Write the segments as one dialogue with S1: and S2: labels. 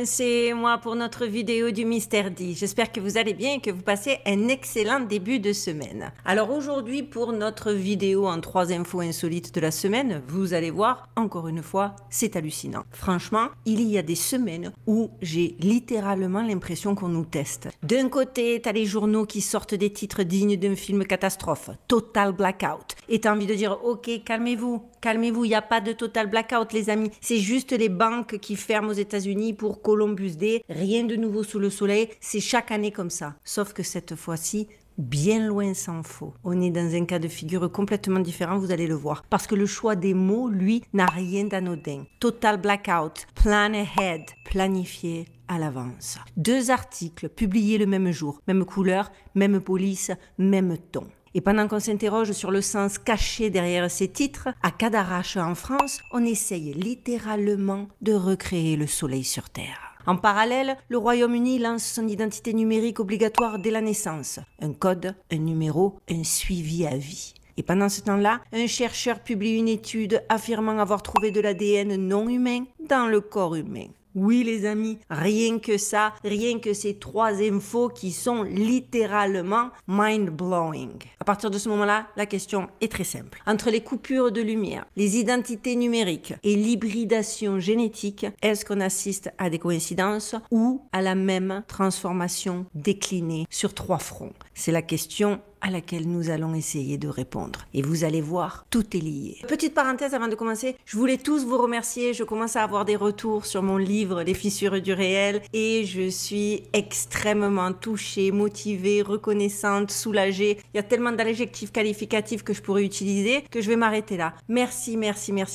S1: C'est moi pour notre vidéo du Mystère D. J'espère que vous allez bien et que vous passez un excellent début de semaine. Alors aujourd'hui pour notre vidéo en 3 infos insolites de la semaine, vous allez voir, encore une fois, c'est hallucinant. Franchement, il y a des semaines où j'ai littéralement l'impression qu'on nous teste. D'un côté, t'as les journaux qui sortent des titres dignes d'un film catastrophe, Total Blackout. Et t'as envie de dire, ok, calmez-vous, il n'y a pas de Total Blackout les amis. C'est juste les banques qui ferment aux États-Unis pour Columbus Day. Rien de nouveau sous le soleil, c'est chaque année comme ça. Sauf que cette fois-ci, bien loin s'en faut. On est dans un cas de figure complètement différent, vous allez le voir. Parce que le choix des mots, lui, n'a rien d'anodin. Total Blackout, Plan Ahead, planifié à l'avance. 2 articles publiés le même jour, même couleur, même police, même ton. Et pendant qu'on s'interroge sur le sens caché derrière ces titres, à Cadarache en France, on essaye littéralement de recréer le soleil sur Terre. En parallèle, le Royaume-Uni lance son identité numérique obligatoire dès la naissance. Un code, un numéro, un suivi à vie. Et pendant ce temps-là, un chercheur publie une étude affirmant avoir trouvé de l'ADN non humain dans le corps humain. Oui les amis, rien que ça, rien que ces 3 infos qui sont littéralement mind-blowing. À partir de ce moment-là, la question est très simple. Entre les coupures de lumière, les identités numériques et l'hybridation génétique, est-ce qu'on assiste à des coïncidences ou à la même transformation déclinée sur 3 fronts? C'est la question à laquelle nous allons essayer de répondre. Et vous allez voir, tout est lié. Petite parenthèse avant de commencer, je voulais tous vous remercier. Je commence à avoir des retours sur mon livre Les fissures du réel et je suis extrêmement touchée, motivée, reconnaissante, soulagée. Il y a tellement d'adjectifs qualificatifs que je pourrais utiliser que je vais m'arrêter là. Merci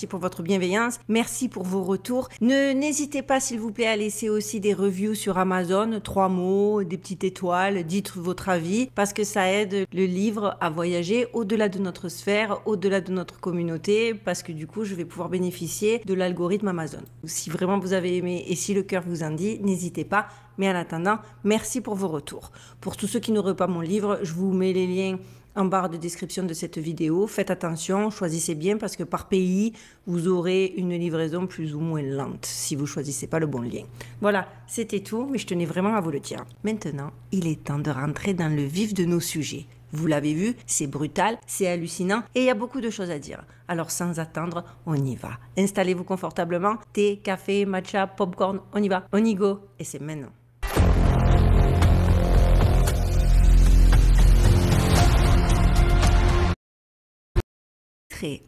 S1: pour votre bienveillance. Merci pour vos retours. N'hésitez pas s'il vous plaît à laisser aussi des reviews sur Amazon, 3 mots, des petites étoiles, dites votre avis parce que ça aide le livre à voyager au-delà de notre sphère, au-delà de notre communauté, parce que du coup, je vais pouvoir bénéficier de l'algorithme Amazon. Si vraiment vous avez aimé et si le cœur vous en dit, n'hésitez pas. Mais en attendant, merci pour vos retours. Pour tous ceux qui n'auraient pas mon livre, je vous mets les liens en barre de description de cette vidéo. Faites attention, choisissez bien parce que par pays, vous aurez une livraison plus ou moins lente si vous choisissez pas le bon lien. Voilà, c'était tout, mais je tenais vraiment à vous le dire. Maintenant, il est temps de rentrer dans le vif de nos sujets. Vous l'avez vu, c'est brutal, c'est hallucinant et il y a beaucoup de choses à dire. Alors sans attendre, on y va. Installez-vous confortablement, thé, café, matcha, popcorn, on y va, on y go et c'est maintenant.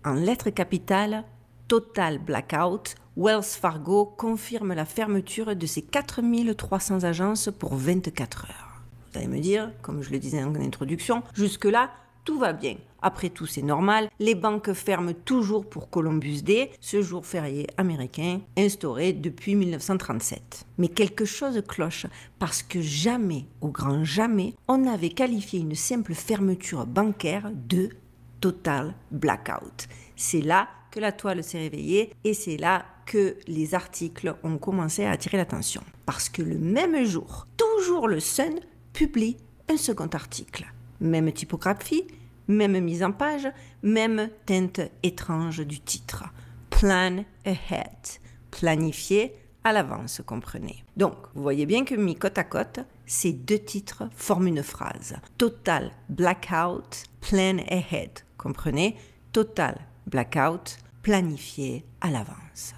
S1: En lettres capitales, Total Blackout, Wells Fargo confirme la fermeture de ses 4300 agences pour 24 heures. Vous allez me dire, comme je le disais en introduction, jusque-là, tout va bien. Après tout, c'est normal, les banques ferment toujours pour Columbus Day, ce jour férié américain instauré depuis 1937. Mais quelque chose cloche, parce que jamais, au grand jamais, on n'avait qualifié une simple fermeture bancaire de Total Blackout. C'est là que la toile s'est réveillée et c'est là que les articles ont commencé à attirer l'attention. Parce que le même jour, toujours le Sun publie un second article. Même typographie, même mise en page, même teinte étrange du titre. Plan ahead. Planifié à l'avance, comprenez. Donc, vous voyez bien que mis côte à côte, ces 2 titres forment une phrase. Total Blackout, Plan ahead. Comprenez? Total Blackout, planifié à l'avance.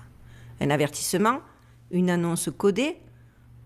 S1: Un avertissement, une annonce codée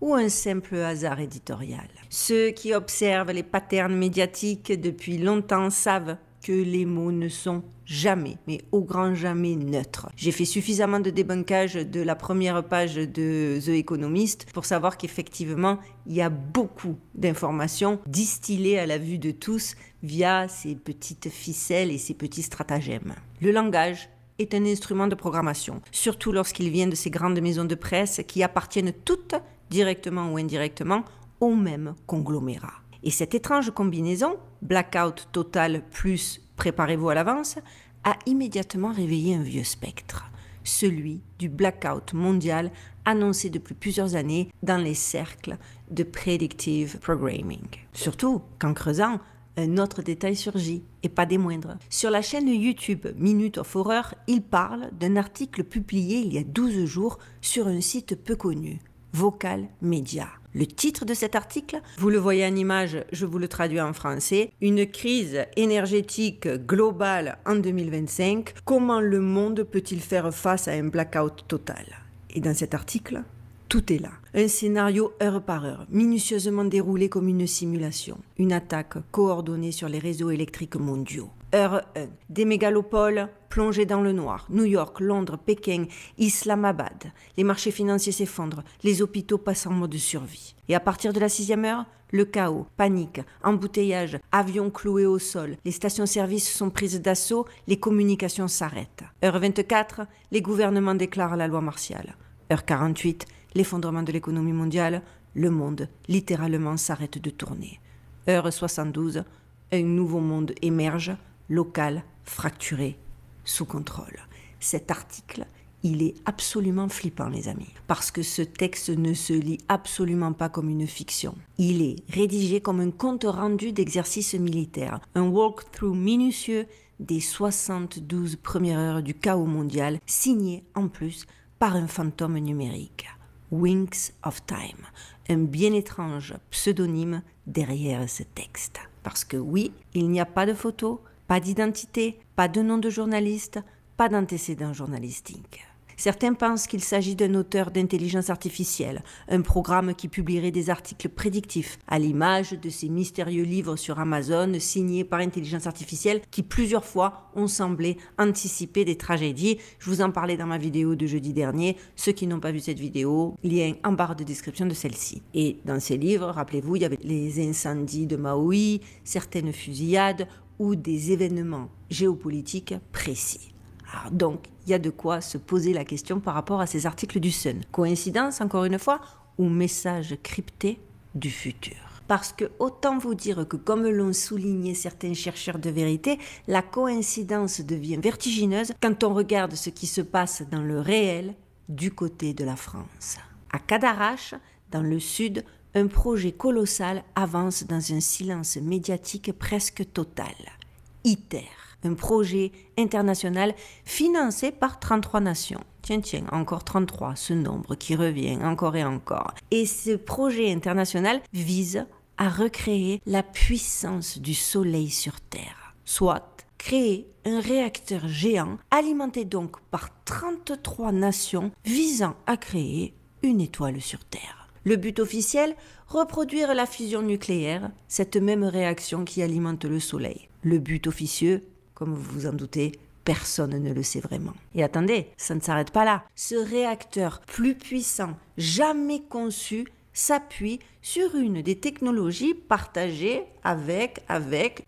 S1: ou un simple hasard éditorial? Ceux qui observent les patterns médiatiques depuis longtemps savent que les mots ne sont jamais, mais au grand jamais neutres. J'ai fait suffisamment de débunkage de la première page de The Economist pour savoir qu'effectivement, il y a beaucoup d'informations distillées à la vue de tous via ces petites ficelles et ces petits stratagèmes. Le langage est un instrument de programmation, surtout lorsqu'il vient de ces grandes maisons de presse qui appartiennent toutes, directement ou indirectement, au même conglomérat. Et cette étrange combinaison, blackout total plus préparez-vous à l'avance, a immédiatement réveillé un vieux spectre, celui du blackout mondial annoncé depuis plusieurs années dans les cercles de predictive programming. Surtout qu'en creusant, un autre détail surgit, et pas des moindres. Sur la chaîne YouTube Minute of Horror, il parle d'un article publié il y a 12 jours sur un site peu connu, Vocal Média. Le titre de cet article, vous le voyez en image, je vous le traduis en français, une crise énergétique globale en 2025, comment le monde peut-il faire face à un blackout total? Et dans cet article, tout est là. Un scénario heure par heure, minutieusement déroulé comme une simulation. Une attaque coordonnée sur les réseaux électriques mondiaux. Heure 1. Des mégalopoles plongés dans le noir. New York, Londres, Pékin, Islamabad. Les marchés financiers s'effondrent. Les hôpitaux passent en mode survie. Et à partir de la 6e heure, le chaos, panique, embouteillage, avions cloués au sol. Les stations-service sont prises d'assaut. Les communications s'arrêtent. Heure 24. Les gouvernements déclarent la loi martiale. Heure 48. L'effondrement de l'économie mondiale. Le monde, littéralement, s'arrête de tourner. Heure 72. Un nouveau monde émerge. Local, fracturé, sous contrôle. Cet article, il est absolument flippant, les amis, parce que ce texte ne se lit absolument pas comme une fiction. Il est rédigé comme un compte-rendu d'exercice militaire, un walkthrough minutieux des 72 premières heures du chaos mondial, signé en plus par un fantôme numérique. Wings of Time, un bien étrange pseudonyme derrière ce texte. Parce que oui, il n'y a pas de photo, pas d'identité, pas de nom de journaliste, pas d'antécédent journalistique. Certains pensent qu'il s'agit d'un auteur d'intelligence artificielle, un programme qui publierait des articles prédictifs, à l'image de ces mystérieux livres sur Amazon signés par intelligence artificielle qui plusieurs fois ont semblé anticiper des tragédies. Je vous en parlais dans ma vidéo de jeudi dernier. Ceux qui n'ont pas vu cette vidéo, lien en barre de description de celle-ci. Et dans ces livres, rappelez-vous, il y avait les incendies de Maui, certaines fusillades ou des événements géopolitiques précis. Alors donc, il y a de quoi se poser la question par rapport à ces articles du Sun. Coïncidence, encore une fois, ou message crypté du futur? Parce que autant vous dire que, comme l'ont souligné certains chercheurs de vérité, la coïncidence devient vertigineuse quand on regarde ce qui se passe dans le réel du côté de la France. À Cadarache, dans le sud, un projet colossal avance dans un silence médiatique presque total. ITER. Un projet international financé par 33 nations. Tiens, encore 33, ce nombre qui revient encore et encore. Et ce projet international vise à recréer la puissance du Soleil sur Terre, soit créer un réacteur géant alimenté donc par 33 nations visant à créer une étoile sur Terre. Le but officiel, reproduire la fusion nucléaire, cette même réaction qui alimente le Soleil. Le but officieux, comme vous vous en doutez, personne ne le sait vraiment. Et attendez, ça ne s'arrête pas là. Ce réacteur plus puissant, jamais conçu, s'appuie sur une des technologies partagées avec,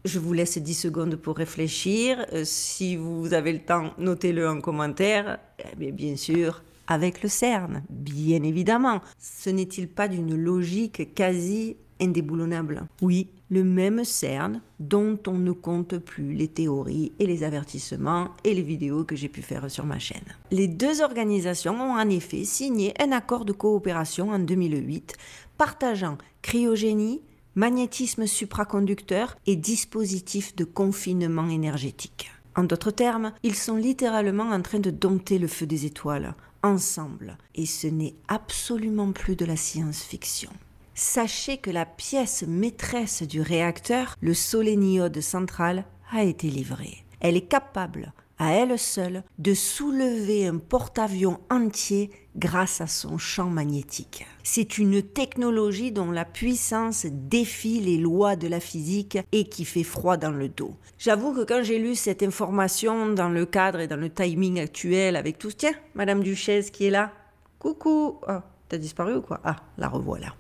S1: je vous laisse 10 secondes pour réfléchir. Si vous avez le temps, notez-le en commentaire. Mais bien sûr, avec le CERN, bien évidemment. Ce n'est-il pas d'une logique quasi indéboulonnable? Oui, le même CERN dont on ne compte plus les théories et les avertissements et les vidéos que j'ai pu faire sur ma chaîne. Les deux organisations ont en effet signé un accord de coopération en 2008 partageant cryogénie, magnétisme supraconducteur et dispositifs de confinement énergétique. En d'autres termes, ils sont littéralement en train de dompter le feu des étoiles, ensemble. Et ce n'est absolument plus de la science-fiction. Sachez que la pièce maîtresse du réacteur, le soléniode central, a été livrée. Elle est capable, à elle seule, de soulever un porte-avions entier grâce à son champ magnétique. C'est une technologie dont la puissance défie les lois de la physique et qui fait froid dans le dos. J'avoue que quand j'ai lu cette information dans le cadre et dans le timing actuel avec tous... Tiens, Madame Duchesse qui est là. Coucou. Oh, t'as disparu ou quoi? Ah, la revoilà.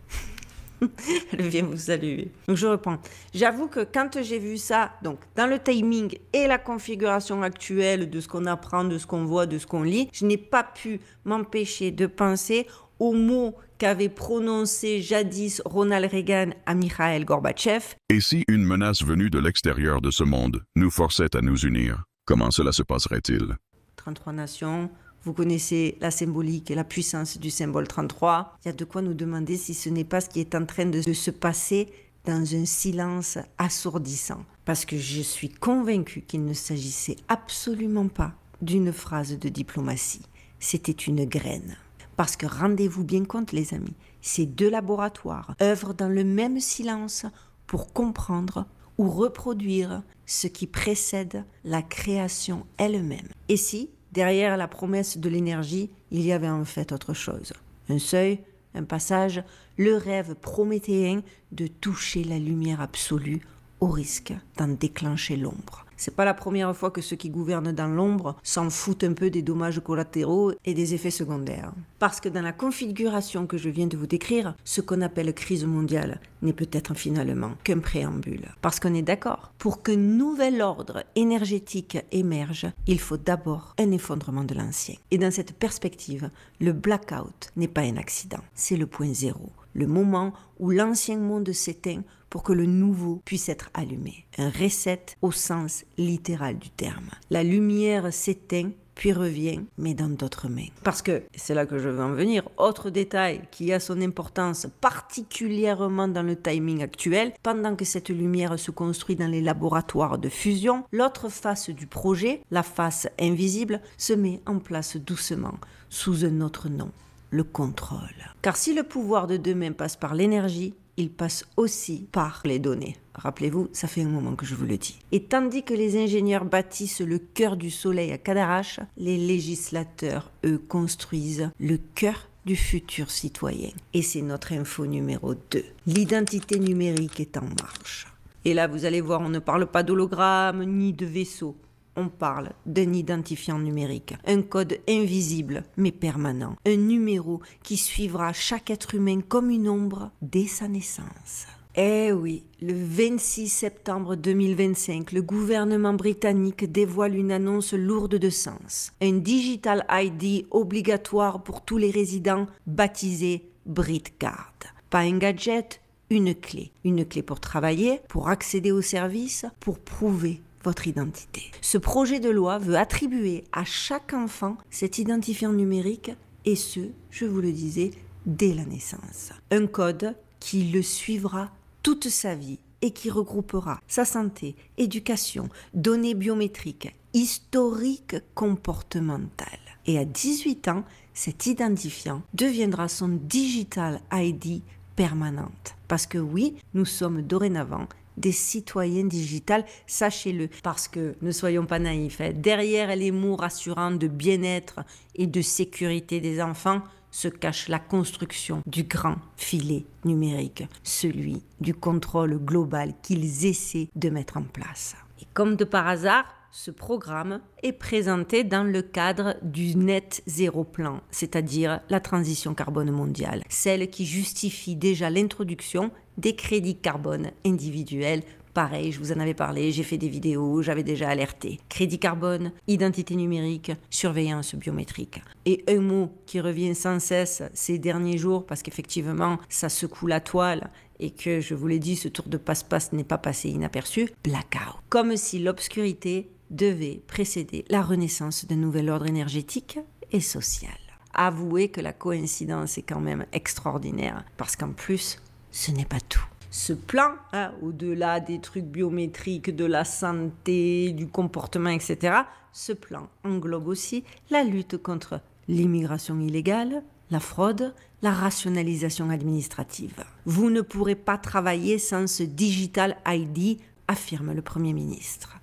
S1: Elle vient vous saluer. Donc je reprends. J'avoue que quand j'ai vu ça, donc dans le timing et la configuration actuelle de ce qu'on apprend, de ce qu'on voit, de ce qu'on lit, je n'ai pas pu m'empêcher de penser aux mots qu'avait prononcé jadis Ronald Reagan à Mikhail Gorbatchev.
S2: Et si une menace venue de l'extérieur de ce monde nous forçait à nous unir, comment cela se passerait-il?
S1: 33 nations. Vous connaissez la symbolique et la puissance du symbole 33. Il y a de quoi nous demander si ce n'est pas ce qui est en train de se passer dans un silence assourdissant. Parce que je suis convaincue qu'il ne s'agissait absolument pas d'une phrase de diplomatie. C'était une graine. Parce que rendez-vous bien compte les amis, ces deux laboratoires œuvrent dans le même silence pour comprendre ou reproduire ce qui précède la création elle-même. Et si, derrière la promesse de l'énergie, il y avait en fait autre chose? Un seuil, un passage, le rêve prométhéen de toucher la lumière absolue au risque d'en déclencher l'ombre. C'est pas la première fois que ceux qui gouvernent dans l'ombre s'en foutent un peu des dommages collatéraux et des effets secondaires. Parce que dans la configuration que je viens de vous décrire, ce qu'on appelle crise mondiale n'est peut-être finalement qu'un préambule. Parce qu'on est d'accord, pour qu'un nouvel ordre énergétique émerge, il faut d'abord un effondrement de l'ancien. Et dans cette perspective, le blackout n'est pas un accident, c'est le point zéro. Le moment où l'ancien monde s'éteint pour que le nouveau puisse être allumé. Un reset au sens littéral du terme. La lumière s'éteint puis revient, mais dans d'autres mains. Parce que, c'est là que je veux en venir, autre détail qui a son importance particulièrement dans le timing actuel, pendant que cette lumière se construit dans les laboratoires de fusion, l'autre face du projet, la face invisible, se met en place doucement, sous un autre nom. Le contrôle. Car si le pouvoir de demain passe par l'énergie, il passe aussi par les données. Rappelez-vous, ça fait un moment que je vous le dis. Et tandis que les ingénieurs bâtissent le cœur du soleil à Cadarache, les législateurs, eux, construisent le cœur du futur citoyen. Et c'est notre info numéro 2. L'identité numérique est en marche. Et là, vous allez voir, on ne parle pas d'hologramme ni de vaisseau. On parle d'un identifiant numérique, un code invisible mais permanent, un numéro qui suivra chaque être humain comme une ombre dès sa naissance. Eh oui, le 26 septembre 2025, le gouvernement britannique dévoile une annonce lourde de sens. Un Digital ID obligatoire pour tous les résidents baptisé BritCard. Pas un gadget, une clé. Une clé pour travailler, pour accéder aux services, pour prouver votre identité. Ce projet de loi veut attribuer à chaque enfant cet identifiant numérique et ce, je vous le disais, dès la naissance. Un code qui le suivra toute sa vie et qui regroupera sa santé, éducation, données biométriques, historique comportemental. Et à 18 ans, cet identifiant deviendra son Digital ID permanente. Parce que oui, nous sommes dorénavant des citoyens digitales, sachez-le, parce que ne soyons pas naïfs, derrière les mots rassurants de bien-être et de sécurité des enfants se cache la construction du grand filet numérique, celui du contrôle global qu'ils essaient de mettre en place. Et comme de par hasard, ce programme est présenté dans le cadre du Net Zéro Plan, c'est-à-dire la transition carbone mondiale, celle qui justifie déjà l'introduction des crédits carbone individuels. Pareil, je vous en avais parlé, j'ai fait des vidéos, j'avais déjà alerté. Crédit carbone, identité numérique, surveillance biométrique. Et un mot qui revient sans cesse ces derniers jours, parce qu'effectivement, ça secoue la toile, et que, je vous l'ai dit, ce tour de passe-passe n'est pas passé inaperçu, blackout. Comme si l'obscurité devait précéder la renaissance d'un nouvel ordre énergétique et social. Avouez que la coïncidence est quand même extraordinaire, parce qu'en plus, ce n'est pas tout. Ce plan, au-delà des trucs biométriques, de la santé, du comportement, etc., ce plan englobe aussi la lutte contre l'immigration illégale, la fraude, la rationalisation administrative. Vous ne pourrez pas travailler sans ce Digital ID, affirme le Premier ministre.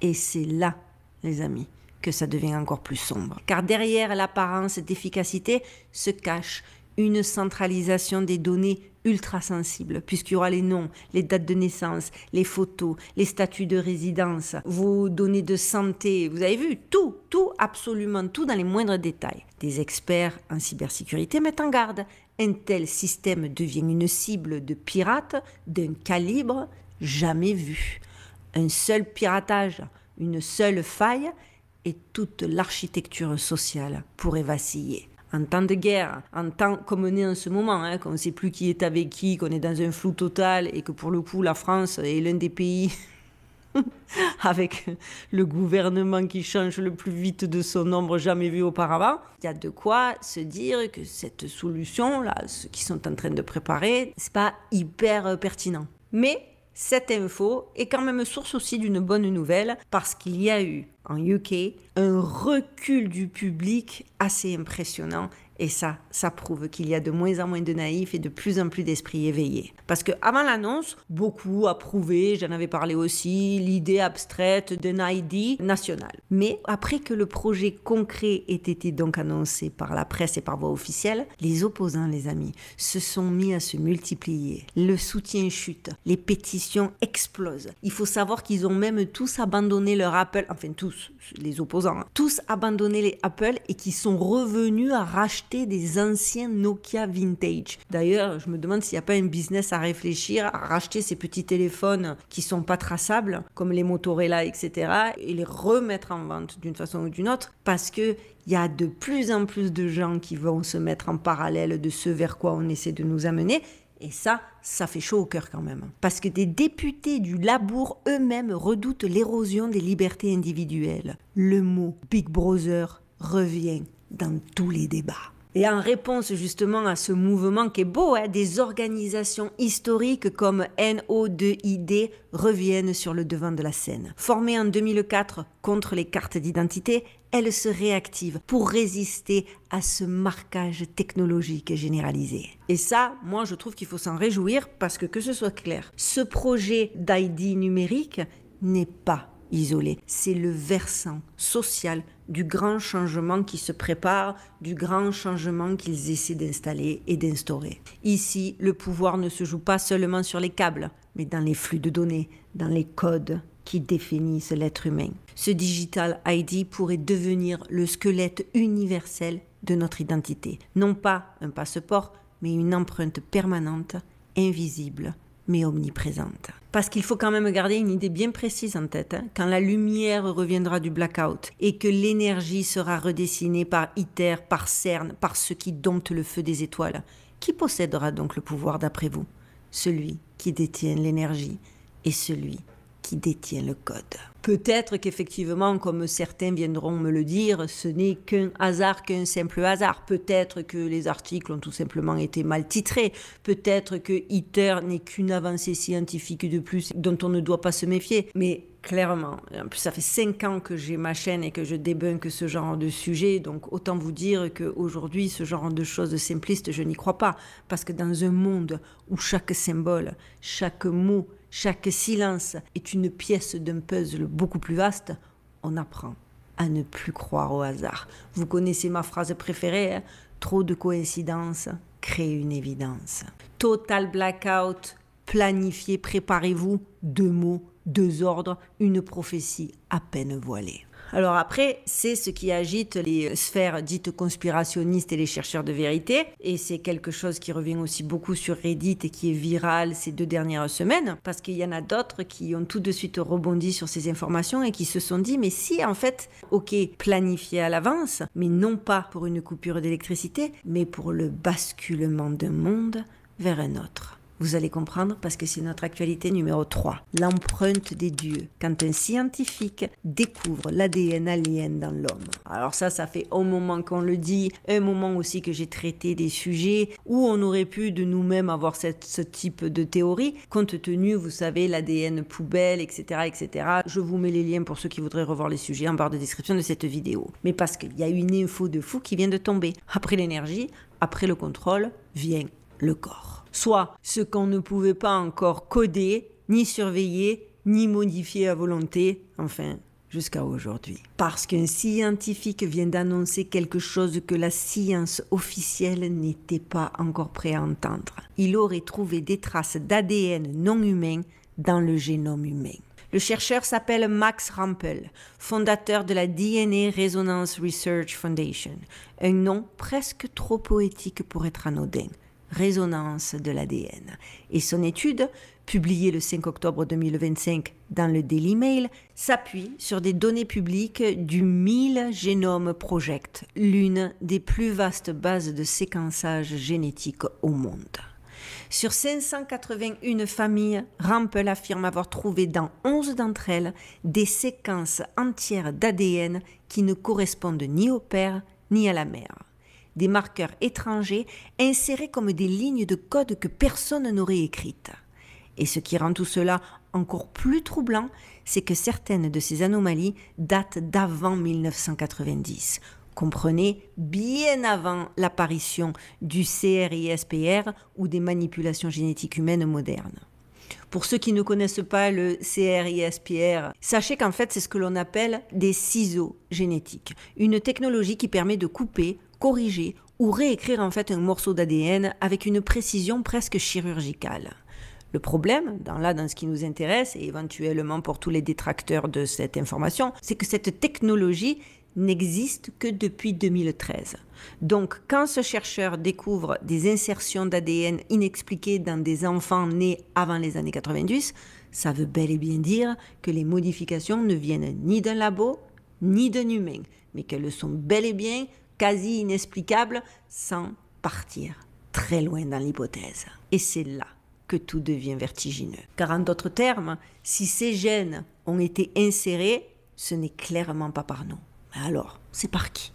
S1: Et c'est là, les amis, que ça devient encore plus sombre. Car derrière l'apparence d'efficacité se cache une centralisation des données ultra sensibles, puisqu'il y aura les noms, les dates de naissance, les photos, les statuts de résidence, vos données de santé, vous avez vu, tout, absolument tout dans les moindres détails. Des experts en cybersécurité mettent en garde. Un tel système devient une cible de pirates d'un calibre jamais vu. Un seul piratage, une seule faille, et toute l'architecture sociale pourrait vaciller. En temps de guerre, en temps comme on est en ce moment, qu'on ne sait plus qui est avec qui, qu'on est dans un flou total et que pour le coup la France est l'un des pays avec le gouvernement qui change le plus vite de son nombre jamais vu auparavant, il y a de quoi se dire que cette solution-là, ce qu'ils sont en train de préparer, c'est pas hyper pertinent. Mais cette info est quand même source aussi d'une bonne nouvelle parce qu'il y a eu en UK, un recul du public assez impressionnant. Et ça prouve qu'il y a de moins en moins de naïfs et de plus en plus d'esprits éveillés. Parce qu'avant l'annonce, beaucoup approuvaient, j'en avais parlé aussi, l'idée abstraite d'un ID national. Mais après que le projet concret ait été donc annoncé par la presse et par voie officielle, les opposants, les amis, se sont mis à se multiplier. Le soutien chute, les pétitions explosent. Il faut savoir qu'ils ont même tous abandonné leur Apple, enfin tous, les opposants, tous abandonné les Apple et qui sont revenus à racheter des anciens Nokia vintage. D'ailleurs, je me demande s'il n'y a pas un business à réfléchir à racheter ces petits téléphones qui sont pas traçables, comme les Motorola, etc., et les remettre en vente d'une façon ou d'une autre, parce que il y a de plus en plus de gens qui vont se mettre en parallèle de ce vers quoi on essaie de nous amener. Et ça fait chaud au cœur quand même. Parce que des députés du Labour eux-mêmes redoutent l'érosion des libertés individuelles. Le mot Big Brother revient dans tous les débats. Et en réponse justement à ce mouvement qui est beau, des organisations historiques comme NO2ID reviennent sur le devant de la scène. Formées en 2004 contre les cartes d'identité, elles se réactivent pour résister à ce marquage technologique généralisé. Et ça, moi je trouve qu'il faut s'en réjouir parce que ce soit clair, ce projet d'ID numérique n'est pas isolé. C'est le versant social du grand changement qui se prépare, du grand changement qu'ils essaient d'installer et d'instaurer. Ici, le pouvoir ne se joue pas seulement sur les câbles, mais dans les flux de données, dans les codes qui définissent l'être humain. Ce Digital ID pourrait devenir le squelette universel de notre identité. Non pas un passeport, mais une empreinte permanente, invisible, mais omniprésente. Parce qu'il faut quand même garder une idée bien précise en tête. Quand la lumière reviendra du blackout et que l'énergie sera redessinée par ITER, par CERN, par ceux qui domptent le feu des étoiles, qui possédera donc le pouvoir d'après vous? Celui qui détient l'énergie et celui qui détient le code. Peut-être qu'effectivement, comme certains viendront me le dire, ce n'est qu'un hasard, qu'un simple hasard. Peut-être que les articles ont tout simplement été mal titrés. Peut-être que ITER n'est qu'une avancée scientifique de plus dont on ne doit pas se méfier. Mais clairement, en plus ça fait 5 ans que j'ai ma chaîne et que je débunk ce genre de sujet, donc autant vous dire qu'aujourd'hui, ce genre de choses simplistes, je n'y crois pas. Parce que dans un monde où chaque symbole, chaque mot, chaque silence est une pièce d'un puzzle beaucoup plus vaste, on apprend à ne plus croire au hasard. Vous connaissez ma phrase préférée, trop de coïncidences crée une évidence. Total blackout, planifiez, préparez-vous, 2 mots, 2 ordres, une prophétie à peine voilée. Alors après, c'est ce qui agite les sphères dites conspirationnistes et les chercheurs de vérité. Et c'est quelque chose qui revient aussi beaucoup sur Reddit et qui est viral ces 2 dernières semaines. Parce qu'il y en a d'autres qui ont tout de suite rebondi sur ces informations et qui se sont dit, mais si en fait, ok, planifié à l'avance, mais non pas pour une coupure d'électricité, mais pour le basculement d'un monde vers un autre. Vous allez comprendre parce que c'est notre actualité numéro 3. L'empreinte des dieux. Quand un scientifique découvre l'ADN alien dans l'homme. Alors ça fait un moment qu'on le dit, un moment aussi que j'ai traité des sujets où on aurait pu de nous-mêmes avoir ce type de théorie, compte tenu, vous savez, l'ADN poubelle, etc., etc. Je vous mets les liens pour ceux qui voudraient revoir les sujets en barre de description de cette vidéo. Mais parce qu'il y a une info de fou qui vient de tomber. Après l'énergie, après le contrôle, vient le corps. Soit ce qu'on ne pouvait pas encore coder, ni surveiller, ni modifier à volonté, enfin, jusqu'à aujourd'hui. Parce qu'un scientifique vient d'annoncer quelque chose que la science officielle n'était pas encore prête à entendre. Il aurait trouvé des traces d'ADN non humain dans le génome humain. Le chercheur s'appelle Max Rampel, fondateur de la DNA Resonance Research Foundation, un nom presque trop poétique pour être anodin. Résonance de l'ADN. Et son étude, publiée le 5 octobre 2025 dans le Daily Mail, s'appuie sur des données publiques du 1000 Genome Project, l'une des plus vastes bases de séquençage génétique au monde. Sur 581 familles, Rampel affirme avoir trouvé dans 11 d'entre elles des séquences entières d'ADN qui ne correspondent ni au père ni à la mère. Des marqueurs étrangers insérés comme des lignes de code que personne n'aurait écrites. Et ce qui rend tout cela encore plus troublant, c'est que certaines de ces anomalies datent d'avant 1990. Comprenez, bien avant l'apparition du CRISPR ou des manipulations génétiques humaines modernes. Pour ceux qui ne connaissent pas le CRISPR, sachez qu'en fait, c'est ce que l'on appelle des ciseaux génétiques. Une technologie qui permet de couper, corriger ou réécrire en fait un morceau d'ADN avec une précision presque chirurgicale. Le problème, dans ce qui nous intéresse, et éventuellement pour tous les détracteurs de cette information, c'est que cette technologie n'existe que depuis 2013. Donc, quand ce chercheur découvre des insertions d'ADN inexpliquées dans des enfants nés avant les années 90, ça veut bel et bien dire que les modifications ne viennent ni d'un labo, ni d'un humain, mais qu'elles sont bel et bien quasi inexplicables sans partir très loin dans l'hypothèse. Et c'est là que tout devient vertigineux. Car en d'autres termes, si ces gènes ont été insérés, ce n'est clairement pas par nous. Alors, c'est par qui?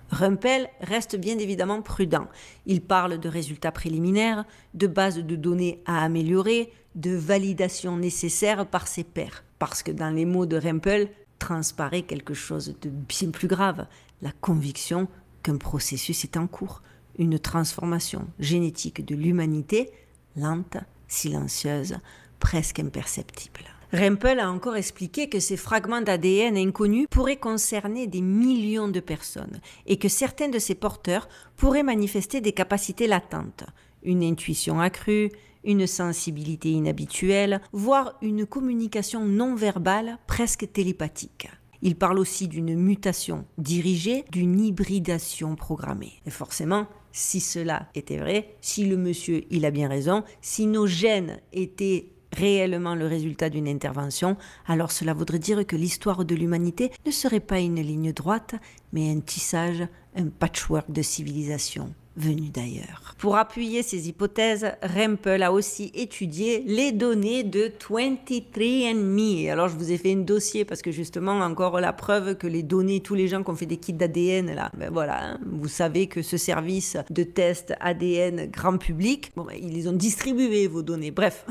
S1: Rumpel reste bien évidemment prudent. Il parle de résultats préliminaires, de bases de données à améliorer, de validation nécessaire par ses pairs. Parce que dans les mots de Rumpel, transparaît quelque chose de bien plus grave, la conviction qu'un processus est en cours, une transformation génétique de l'humanité, lente, silencieuse, presque imperceptible. Rumpel a encore expliqué que ces fragments d'ADN inconnus pourraient concerner des millions de personnes et que certains de ces porteurs pourraient manifester des capacités latentes, une intuition accrue, une sensibilité inhabituelle, voire une communication non verbale presque télépathique. Il parle aussi d'une mutation dirigée, d'une hybridation programmée. Et forcément, si cela était vrai, si le monsieur il a bien raison, si nos gènes étaient réellement le résultat d'une intervention, alors cela voudrait dire que l'histoire de l'humanité ne serait pas une ligne droite, mais un tissage, un patchwork de civilisation venue d'ailleurs. Pour appuyer ces hypothèses, Rumpel a aussi étudié les données de 23andMe. Alors je vous ai fait un dossier parce que justement encore la preuve que les données, tous les gens qui ont fait des kits d'ADN là, ben voilà, hein, vous savez que ce service de test ADN grand public, bon, ben, ils les ont distribués vos données, bref.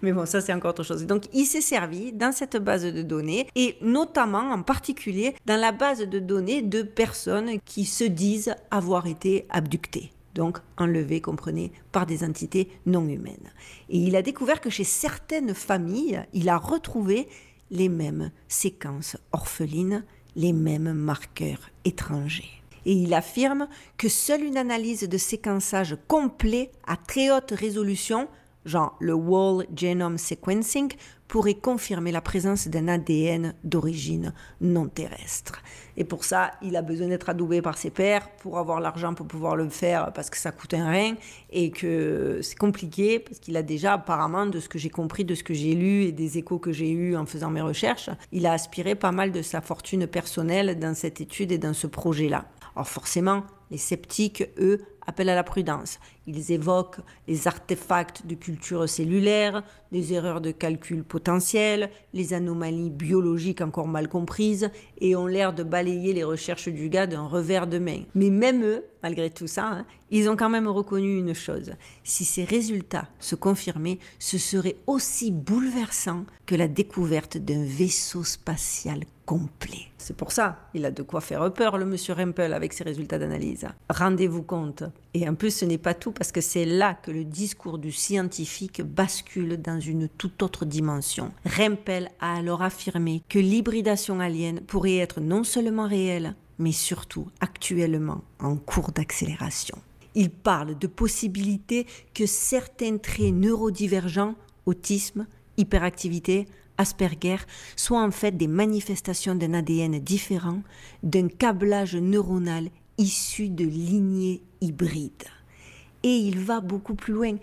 S1: Mais bon, ça c'est encore autre chose. Donc il s'est servi dans cette base de données et notamment en particulier dans la base de données de personnes qui se disent avoir été abductées. Donc enlevées, comprenez, par des entités non humaines. Et il a découvert que chez certaines familles, il a retrouvé les mêmes séquences orphelines, les mêmes marqueurs étrangers. Et il affirme que seule une analyse de séquençage complet à très haute résolution, genre le Whole Genome Sequencing, pourrait confirmer la présence d'un ADN d'origine non terrestre. Et pour ça, il a besoin d'être adoubé par ses pairs pour avoir l'argent pour pouvoir le faire parce que ça coûte un rein et que c'est compliqué parce qu'il a déjà apparemment, de ce que j'ai compris, de ce que j'ai lu et des échos que j'ai eus en faisant mes recherches, il a aspiré pas mal de sa fortune personnelle dans cette étude et dans ce projet-là. Alors forcément, les sceptiques, eux, appellent à la prudence. Ils évoquent les artefacts de culture cellulaire, les erreurs de calcul potentielles, les anomalies biologiques encore mal comprises et ont l'air de balayer les recherches du gars d'un revers de main. Mais même eux, malgré tout ça, hein, ils ont quand même reconnu une chose. Si ces résultats se confirmaient, ce serait aussi bouleversant que la découverte d'un vaisseau spatial complet. C'est pour ça, il a de quoi faire peur, le monsieur Rumpel, avec ses résultats d'analyse. Rendez-vous compte. Et en plus, ce n'est pas tout, parce que c'est là que le discours du scientifique bascule dans une toute autre dimension. Rumpel a alors affirmé que l'hybridation alien pourrait être non seulement réelle, mais surtout actuellement en cours d'accélération. Il parle de possibilités que certains traits neurodivergents, autisme, hyperactivité, Asperger, soient en fait des manifestations d'un ADN différent, d'un câblage neuronal issu de lignées hybrides. Et il va beaucoup plus loin.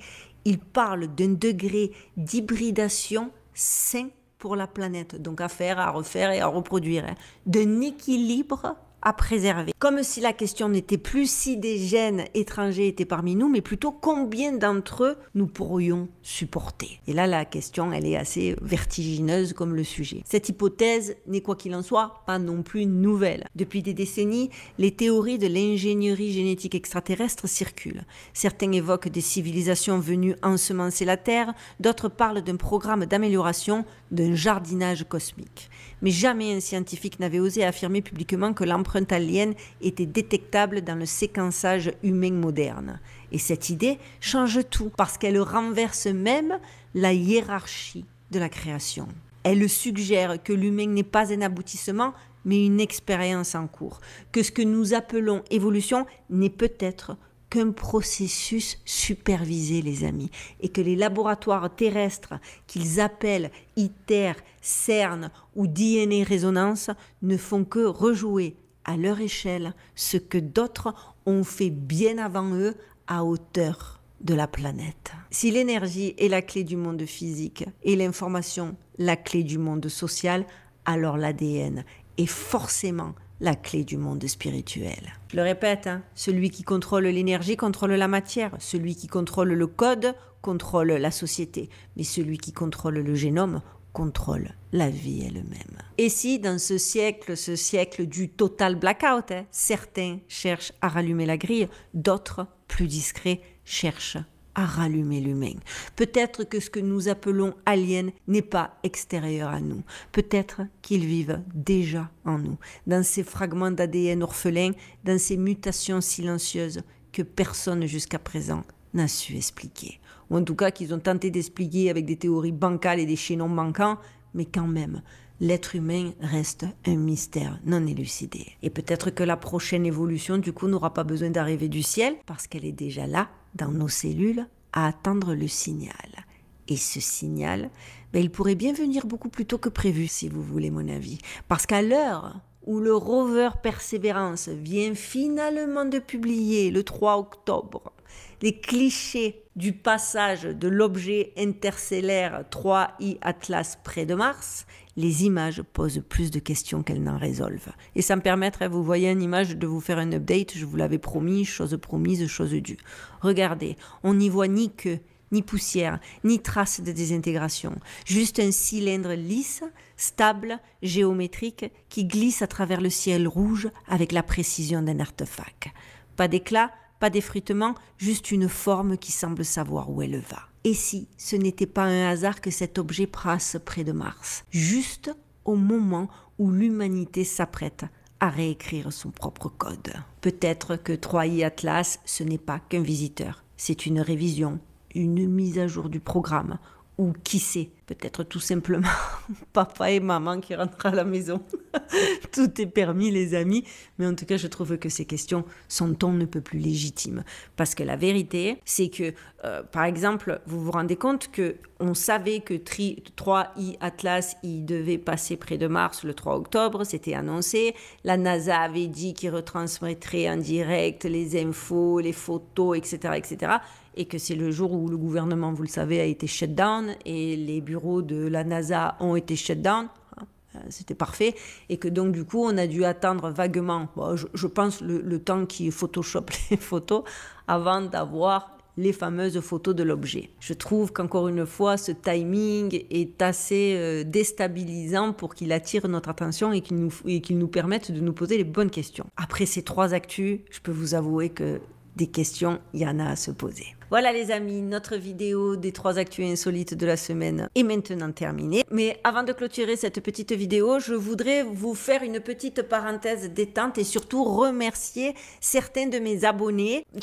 S1: Il parle d'un degré d'hybridation sain pour la planète, donc à faire, à refaire et à reproduire, hein, d'un équilibre à préserver. Comme si la question n'était plus si des gènes étrangers étaient parmi nous, mais plutôt combien d'entre eux nous pourrions supporter. Et là, la question, elle est assez vertigineuse comme le sujet. Cette hypothèse n'est quoi qu'il en soit pas non plus nouvelle. Depuis des décennies, les théories de l'ingénierie génétique extraterrestre circulent. Certains évoquent des civilisations venues ensemencer la Terre, d'autres parlent d'un programme d'amélioration, d'un jardinage cosmique. Mais jamais un scientifique n'avait osé affirmer publiquement que l'empreinte alien était détectable dans le séquençage humain moderne. Et cette idée change tout, parce qu'elle renverse même la hiérarchie de la création. Elle suggère que l'humain n'est pas un aboutissement, mais une expérience en cours, que ce que nous appelons évolution n'est peut-être qu'un processus supervisé, les amis, et que les laboratoires terrestres qu'ils appellent ITER, CERN ou DNA résonance ne font que rejouer à leur échelle ce que d'autres ont fait bien avant eux à hauteur de la planète. Si l'énergie est la clé du monde physique et l'information la clé du monde social, alors l'ADN est forcément la clé du monde spirituel. Je le répète, celui qui contrôle l'énergie contrôle la matière, celui qui contrôle le code contrôle la société, mais celui qui contrôle le génome contrôle la vie elle-même. Et si dans ce siècle du total blackout, certains cherchent à rallumer la grille, d'autres, plus discrets, cherchent à rallumer l'humain. Peut-être que ce que nous appelons aliens n'est pas extérieur à nous. Peut-être qu'ils vivent déjà en nous, dans ces fragments d'ADN orphelins, dans ces mutations silencieuses que personne jusqu'à présent n'a su expliquer. Ou en tout cas qu'ils ont tenté d'expliquer avec des théories bancales et des chaînons manquants, mais quand même, l'être humain reste un mystère non élucidé. Et peut-être que la prochaine évolution, du coup, n'aura pas besoin d'arriver du ciel, parce qu'elle est déjà là, dans nos cellules, à attendre le signal. Et ce signal, il pourrait bien venir beaucoup plus tôt que prévu, si vous voulez mon avis. Parce qu'à l'heure où le rover Perseverance vient finalement de publier, le 3 octobre, les clichés du passage de l'objet interstellaire 3I Atlas près de Mars, les images posent plus de questions qu'elles n'en résolvent. Et ça me permettrait, vous voyez une image, de vous faire un update, je vous l'avais promis, chose promise, chose due. Regardez, on n'y voit ni queue, ni poussière, ni trace de désintégration. Juste un cylindre lisse, stable, géométrique, qui glisse à travers le ciel rouge avec la précision d'un artefact. Pas d'éclat, pas d'effritement, juste une forme qui semble savoir où elle va. Et si ce n'était pas un hasard que cet objet passe près de Mars, juste au moment où l'humanité s'apprête à réécrire son propre code. Peut-être que 3i Atlas, ce n'est pas qu'un visiteur, c'est une révision, une mise à jour du programme, ou qui sait, peut-être tout simplement papa et maman qui rentrent à la maison. Tout est permis les amis, mais en tout cas je trouve que ces questions sont on ne peut plus légitimes. Parce que la vérité, c'est que, par exemple, vous vous rendez compte qu'on savait que 3i Atlas, il devait passer près de Mars le 3 octobre, c'était annoncé. La NASA avait dit qu'il retransmettrait en direct les infos, les photos, etc., etc., et que c'est le jour où le gouvernement, vous le savez, a été shut down et les bureaux de la NASA ont été shut down. C'était parfait. Et que donc, du coup, on a dû attendre vaguement, je pense, le temps qui Photoshop les photos avant d'avoir les fameuses photos de l'objet. Je trouve qu'encore une fois, ce timing est assez déstabilisant pour qu'il attire notre attention et qu'il nous permette de nous poser les bonnes questions. Après ces 3 actus, je peux vous avouer que des questions, il y en a à se poser. Voilà les amis, notre vidéo des 3 actus insolites de la semaine est maintenant terminée. Mais avant de clôturer cette petite vidéo, je voudrais vous faire une petite parenthèse détente et surtout remercier certains de mes abonnés. Ce